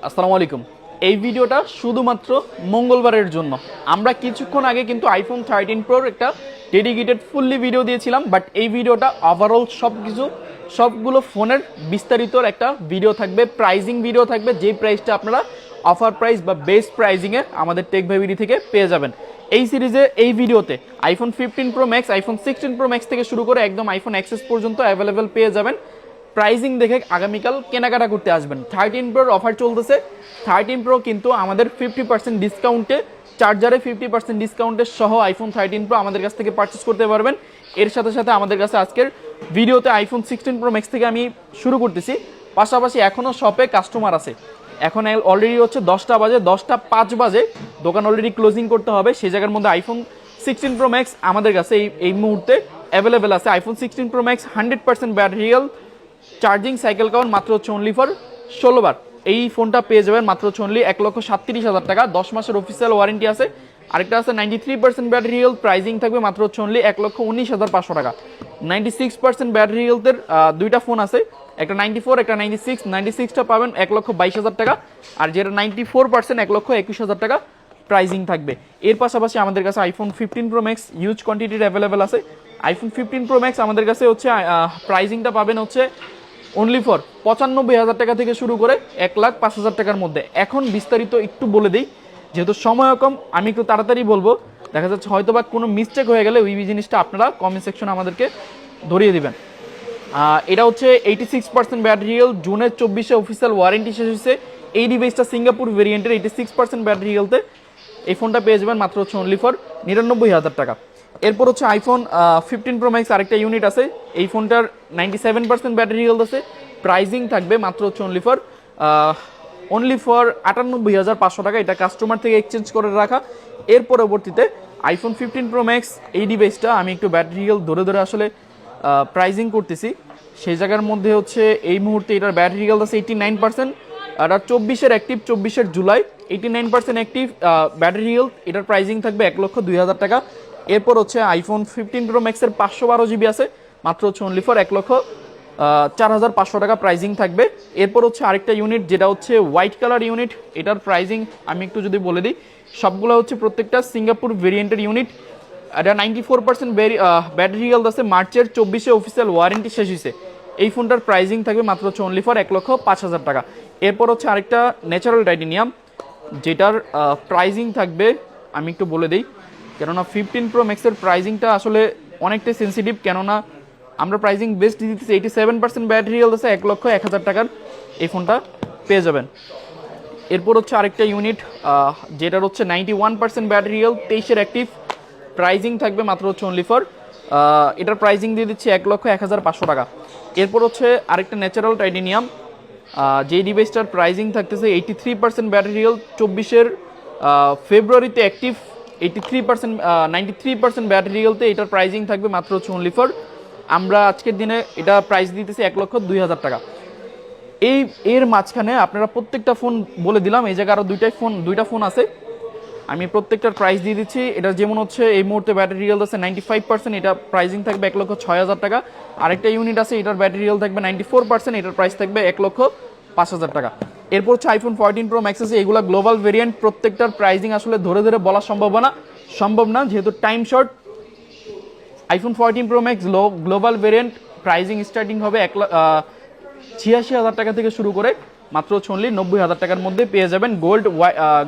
আসসালামু আলাইকুম। এই ভিডিওটা শুধুমাত্র মঙ্গলবারের জন্য। আমরা কিছুক্ষণ আগে কিন্তু আইফোন 13 প্রোর একটা ডেডিকেটেড ফুললি ভিডিও দিয়েছিলাম, বাট এই ভিডিওটা ওভারঅল সবগুলো ফোনের বিস্তারিত একটা ভিডিও থাকবে, প্রাইজিং ভিডিও থাকবে, যে প্রাইসটা আপনারা অফার প্রাইস বা বেস্ট প্রাইজিংয়ে আমাদের টেক ভাইবিডি থেকে পেয়ে যাবেন। এই সিরিজে এই ভিডিওতে iPhone 15 Pro max, iPhone 16 pro max থেকে শুরু করে একদম আইফোন এক্সএস পর্যন্ত অ্যাভেলেবেল পেয়ে যাবেন। প্রাইজিং দেখে আগামীকাল কেনাকাটা করতে আসবেন। 13 প্রোর অফার চলতেছে। 13 প্রো কিন্তু আমাদের 50% ডিসকাউন্টে, চার্জারে 50% ডিসকাউন্টের সহ আইফোন 13 প্রো আমাদের কাছ থেকে পারচেস করতে পারবেন। এর সাথে সাথে আমাদের কাছে আজকের ভিডিওতে আইফোন 16 প্রো ম্যাক্স থেকে আমি শুরু করতেছি। পাশাপাশি এখনও শপে কাস্টমার আছে। এখন অলরেডি হচ্ছে 10টা বাজে, 10টা 5 বাজে দোকান অলরেডি ক্লোজিং করতে হবে। সেই জায়গার মধ্যে আইফোন 16 প্রো ম্যাক্স আমাদের কাছে এই মুহূর্তে অ্যাভেলেবেল আছে। IPhone 16 pro max 100% battery health, charging cycle count মাত্র হচ্ছে অনলি ফর 16 বার। এই ফোনটা পেয়ে যাবেন মাত্র হচ্ছে অনলি 1,37,000 টাকা। 10 মাসের অফিসিয়াল ওয়ারেন্টি আছে। আরেকটা আছে 93% ব্যাটারি হেলথ, প্রাইজিং থাকবে মাত্র হচ্ছে অনলি 1,19,500 টাকা। 96% ব্যাটারি হেলথের দুইটা ফোন আছে, একটা 94, একটা 96। 96টা পাবেন 1,22,000 টাকা, আর যেটা 94% 1,21,000 টাকা প্রাইজিং থাকবে। এর পাশাপাশি আমাদের কাছে আইফোন 15 প্রো ম্যাক্স হিউজ কোয়ান্টিটির অ্যাভেলেবেল আছে। আইফোন 15 প্রো ম্যাক্স আমাদের কাছে হচ্ছে প্রাইজিংটা পাবেন হচ্ছে অনলি ফর 95,000 টাকা থেকে শুরু করে 1,05,000 টাকার মধ্যে। এখন বিস্তারিত একটু বলে দিই, যেহেতু সময় কম আমি একটু তাড়াতাড়ি বলবো। দেখা যাচ্ছে হয়তো বা কোনো মিস্টেক হয়ে গেলে ওই জিনিসটা আপনারা কমেন্ট সেকশনে আমাদেরকে ধরিয়ে দিবেন। এটা হচ্ছে 86% ব্যাটারি হেলথ, জুনের 24-এ অফিসিয়াল ওয়ারেন্টি শেষ হয়েছে। এই ডিভাইসটা সিঙ্গাপুর ভেরিয়েন্টের 86% ব্যাটারি হেলথে এই ফোনটা পেয়ে যাবেন মাত্র হচ্ছে অনলি ফর 99,000 টাকা। এরপর হচ্ছে আইফোন 15 প্রো ম্যাক্স আরেকটা ইউনিট আছে। এই ফোনটার 97% ব্যাটারি হেলথ আছে। প্রাইজিং থাকবে মাত্র হচ্ছে অনলি ফর 98,500 টাকা। এটা কাস্টমার থেকে এক্সচেঞ্জ করে রাখা। এর পরবর্তীতে আইফোন 15 প্রো ম্যাক্স এই ডিভাইসটা আমি একটু ব্যাটারি হেলথ ধরে ধরে আসলে প্রাইজিং করতেছি। সেই জায়গার মধ্যে হচ্ছে এই মুহূর্তে এটার ব্যাটারি হেলথ আছে 89%। এটা 24-এর অ্যাক্টিভ, 24-এর জুলাই, 89% অ্যাক্টিভ ব্যাটারি হেলথ। এটার প্রাইজিং থাকবে 1,02,000 টাকা। এরপর হচ্ছে আইফোন 15 প্রো ম্যাক্সের 512 জিবি আছে, মাত্র হচ্ছে অনলি ফর 1,04,500 টাকা প্রাইজিং থাকবে। এরপর হচ্ছে আরেকটা ইউনিট যেটা হচ্ছে হোয়াইট কালার ইউনিট। এটার প্রাইজিং আমি একটু যদি বলে দিই, সবগুলো হচ্ছে প্রত্যেকটা সিঙ্গাপুর ভেরিয়েন্টের ইউনিট। এটা 94% ব্যাটারি হেলথ আছে। মার্চের 24-এ অফিসিয়াল ওয়ারেন্টি শেষ হয়েছে। এই ফোনটার প্রাইজিং থাকবে মাত্র হচ্ছে অনলি ফর 1,05,000 টাকা। এরপর হচ্ছে আরেকটা ন্যাচারাল টাইটেনিয়াম, যেটার প্রাইজিং থাকবে আমি একটু বলে দিই, কেননা 15 প্রো ম্যাক্সের প্রাইজিংটা আসলে অনেকটাই সেন্সিটিভ, কেননা আমরা প্রাইজিং বেস্ট দিতেছি। 87% ব্যাটারি হেলথ আছে, 1,01,000 টাকার এই ফোনটা পেয়ে যাবেন। এরপর হচ্ছে আরেকটা ইউনিট যেটার হচ্ছে 91% ব্যাটারি হেলথ, 23-এর অ্যাক্টিভ, প্রাইজিং থাকবে মাত্র হচ্ছে অনলি ফর এটার প্রাইজিং দিয়ে দিচ্ছি 1,01,500 টাকা। এরপর হচ্ছে আরেকটা ন্যাচারাল টাইটেনিয়াম, যে ডিভাইসটার প্রাইজিং থাকতেছে 83% ব্যাটারি হেলথ, 24-এর ফেব্রুয়ারিতে অ্যাক্টিভ, 83% 93% ব্যাটারি হেলথে এটার প্রাইজিং থাকবে মাত্র হচ্ছে অনলি ফর আমরা আজকের দিনে এটা প্রাইস দিতেছি 1,02,000 টাকা। এর মাঝখানে আপনারা প্রত্যেকটা ফোন বলে দিলাম। এই জায়গায় আরও দুইটা ফোন আছে, আমি প্রত্যেকটার প্রাইস দিয়ে দিচ্ছি। এটা যেমন হচ্ছে এই মুহূর্তে ব্যাটারি হেলথ আছে 95%, এটা প্রাইজিং থাকবে 1,06,000 টাকা। আরেকটা ইউনিট আছে, এটার ব্যাটারি হেলথ থাকবে 94%, এটার প্রাইস থাকবে 1,05,000 টাকা। এরপর হচ্ছে আইফোন 14 প্রো ম্যাক্স আছে। এগুলো গ্লোবাল ভেরিয়েন্ট, প্রত্যেকটার প্রাইজিং আসলে ধরে ধরে বলা সম্ভব না যেহেতু time short. IPhone 14 pro max global variant pricing starting হবে 86,000 টাকা থেকে শুরু করে মাত্র হচ্ছে অনলি 90,000 টাকার মধ্যে পেয়ে যাবেন।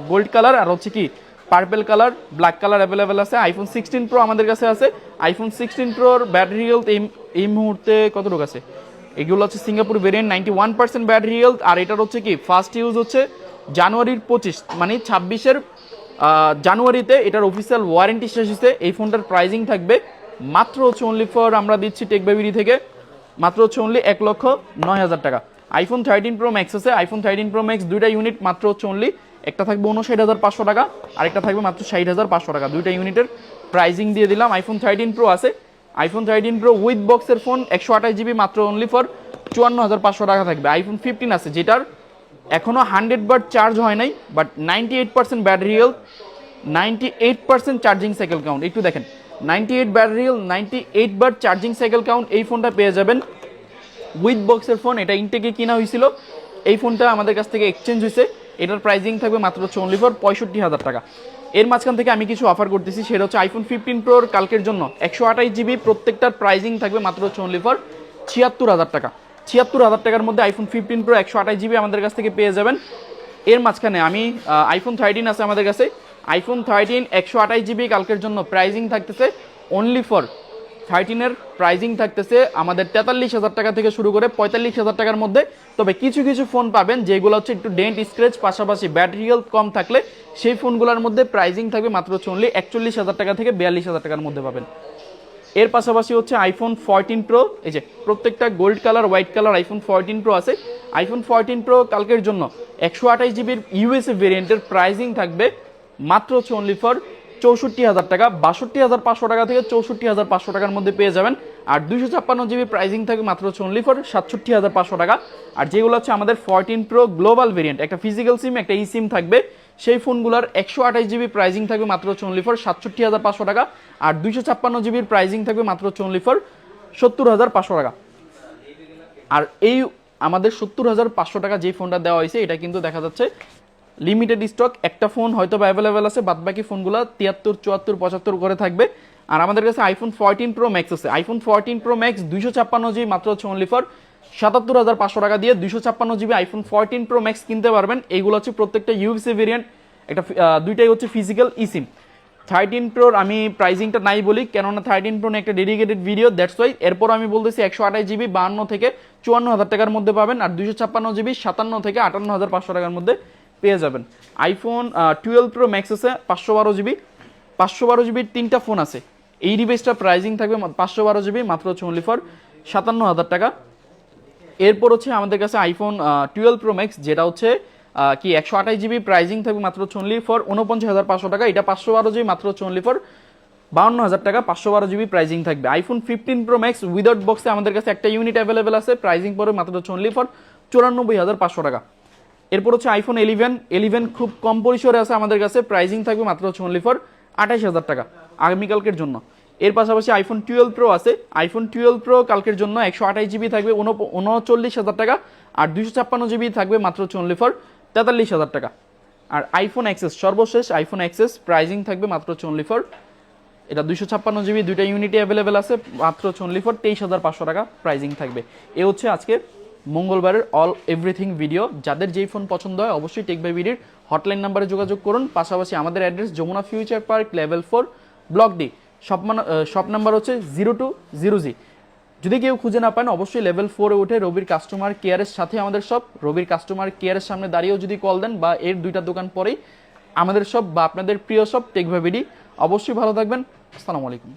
গোল্ড কালার আর হচ্ছে কি purple colour, black colour available আছে। আইফোন 16 প্রো আমাদের কাছে আছে। আইফোন 16 প্রোর ব্যাটারি হেলথ এই মুহূর্তে কতটুকু আছে, এগুলো হচ্ছে সিঙ্গাপুর ভেরিয়েন্ট, 91% ব্যাটারি হেলথ। আর এটার হচ্ছে কি ফার্স্ট ইউজ হচ্ছে জানুয়ারির 25, মানে 26-এর জানুয়ারিতে এটার অফিসিয়াল ওয়ারেন্টি শেষ হয়েছে। এই ফোনটার প্রাইজিং থাকবে মাত্র হচ্ছে অনলি ফর আমরা দিচ্ছি টেক বেবিডি থেকে মাত্র হচ্ছে অনলি 1,09,000 টাকা। আইফোন 13 প্রো ম্যাক্স আছে। আইফোন 13 প্রো ম্যাক্স দুইটা ইউনিট মাত্র হচ্ছে অনলি, একটা থাকবে 59,500 টাকা, আরেকটা থাকবে মাত্র 60,500 টাকা। দুইটা ইউনিটের প্রাইজিং দিয়ে দিলাম। আইফোন 13 প্রো আছে। আইফোন 13 প্রো উইথ বক্সের ফোন 128 জিবি মাত্র অনলি ফর 54,500 টাকা থাকবে। আইফোন 15 আছে, যেটার এখনও 100 বার চার্জ হয় নাই, but 98% battery health, 98% charging cycle count. একটু দেখেন, 98 ব্যাটারি হেলথ, 98 বার চার্জিং সাইকেল কাউন্ট। এই ফোনটা পেয়ে যাবেন উইথ বক্সের ফোন। এটা ইনটেকে কিনা হয়েছিল, এই ফোনটা আমাদের কাছ থেকে এক্সচেঞ্জ হয়েছে। এটার প্রাইসিং থাকবে মাত্র হচ্ছে অনলি ফর 65,000 টাকা। এর মাঝখান থেকে আমি কিছু অফার করতেছি, সেটা হচ্ছে আইফোন 15 প্রোর কালকের জন্য 128 জিবি, প্রত্যেকটার প্রাইসিং থাকবে মাত্র হচ্ছে অনলি ফর 76,000 টাকা। 76,000 টাকার মধ্যে আইফোন 15 প্রো 128 জিবি আমাদের কাছ থেকে পেয়ে যাবেন। এর মাঝখানে আমি আইফোন 13 আছে আমাদের কাছে, আইফোন 13 128 জিবি কালকের জন্য প্রাইসিং থাকতেছে অনলি ফর 13-এর প্রাইসিং থাকতেছে আমাদের 43,000 টাকা থেকে শুরু করে 45,000 টাকার মধ্যে। তবে কিছু কিছু ফোন পাবেন যেগুলো হচ্ছে একটু ডেন্ট স্ক্র্যাচ, পাশাপাশি ব্যাটারি হেলথ কম থাকলে সেই ফোনগুলোর মধ্যে প্রাইসিং থাকবে মাত্র হচ্ছে অনলি 41,000 টাকা থেকে 42,000 টাকার মধ্যে পাবেন। এর পাশাপাশি হচ্ছে আইফোন 14 প্রো, এই যে প্রত্যেকটা gold colour white colour iPhone 14 pro আছে। আইফোন 14 প্রো কালকের জন্য 128 জিবির ইউএসএ ভেরিয়েন্টের প্রাইসিং থাকবে মাত্র হচ্ছে অনলি ফর 64,000 টাকা। 62,500 টাকা থেকে 64,500 টাকার মধ্যে পেয়ে যাবেন। আর 256 জিবি প্রাইসিং থাকবে মাত্র হচ্ছে অনলি ফর 67,500 টাকা। আর যেগুলো হচ্ছে আমাদের 14 প্রো গ্লোবাল ভেরিয়েন্ট, একটা ফিজিক্যাল সিম একটা ই সিম থাকবে, সেই ফোনগুলোর 128 জিবি প্রাইসিং থাকবে মাত্র হচ্ছে অনলি ফর 67,500 টাকা। আর 256 জিবির প্রাইসিং থাকবে মাত্র হচ্ছে অনলি ফর 70,500 টাকা। আর এই আমাদের 70,500 টাকা যে ফোনটা দেওয়া হয়েছে এটা কিন্তু দেখা যাচ্ছে লিমিটেড স্টক, একটা ফোন হয়তো বা অ্যাভেলেবেল আছে, বাদ বাকি ফোনগুলো 73, 74, 75 করে থাকবে। আর আমাদের কাছে আইফোন 14 প্রো ম্যাক্স আছে, আইফোন 14 প্রো ম্যাক্স 256 জিবি মাত্র হচ্ছে অনলি ফর 77,500 টাকা দিয়ে 256 জিবি আইফোন 14 প্রো ম্যাক্স কিনতে পারবেন। এইগুলো হচ্ছে প্রত্যেকটা ইউএসএ ভেরিয়েন্ট, একটা দুইটাই হচ্ছে ফিজিক্যাল ই সিম। 13 প্রোর আমি প্রাইসিংটা নাই বলি, কেননা 13 প্রো একটা ডেডিকেটেড ভিডিও, দ্যাটস ওয়াই। এরপর আমি বলতেছি 128 জিবি 52 থেকে 54,000 টাকার মধ্যে পাবেন। আর 256 জিবি 57 থেকে 58,500 টাকার মধ্যে পেয়ে যাবেন। আইফোন 12 প্রো ম্যাক্স আছে 512 জিবি, 512 জিবির তিনটা ফোন আছে। এই ডিভাইসটার প্রাইসিং থাকবে 512 জিবি মাত্র হচ্ছে অনলি ফর 57,000 টাকা। এরপর হচ্ছে আমাদের কাছে আইফোন 12 প্রো ম্যাক্স, যেটা হচ্ছে কি 128 জিবি প্রাইসিং থাকবে মাত্র হচ্ছে অনলি ফর 49,500 টাকা। এটা 512 জিবি মাত্র হচ্ছে অনলি ফর 52,000 টাকা, 512 জিবি প্রাইসিং থাকবে। আইফোন 15 প্রো ম্যাক্স উইদাউট বক্সে আমাদের কাছে একটা ইউনিট অ্যাভেলেবেল আছে, প্রাইসিং পড়বে মাত্র হচ্ছে অনলি ফর 94,500 টাকা। এরপর হচ্ছে আইফোন 11 খুব কম পরিসরে আছে আমাদের কাছে, প্রাইসিং থাকবে মাত্র হচ্ছে অনলি ফর 28,000 টাকা আগামীকালকের জন্য। এর পাশাপাশি আইফোন 12 প্রো আছে, আইফোন 12 প্রো কালকের জন্য 128 জিবি থাকবে 39,000 টাকা। আর 256 জিবি থাকবে মাত্র হচ্ছে অনলি ফর 43,000 টাকা। আর আইফোন এক্সএস সর্বশেষ আইফোন এক্সএস প্রাইসিং থাকবে মাত্র হচ্ছে অনলি ফর, এটা 256 জিবি দুইটা ইউনিটে অ্যাভেলেবেল আছে, মাত্র হচ্ছে অনলি ফর 23,500 টাকা প্রাইসিং থাকবে। এ হচ্ছে আজকে মঙ্গলবারের অল এভরিথিং ভিডিও। যাদের যেই ফোন পছন্দ হয় অবশ্যই টেক বাই বিডির হটলাইন নাম্বারে যোগাযোগ করুন। পাশাপাশি আমাদের address Jamuna future park level 4 block D, shop number হচ্ছে 0200G। যদি কেউ খুঁজে না পান অবশ্যই লেভেল 4-এ উঠে রবির কাস্টমার কেয়ারের সাথে আমাদের সব, রবির কাস্টমার কেয়ারের সামনে দাঁড়িয়েও যদি কল দেন বা এর দুইটা দোকান পরেই আমাদের সব বা আপনাদের প্রিয় সব টেক বাই বিডি। অবশ্যই ভালো থাকবেন, আসসালামু আলাইকুম।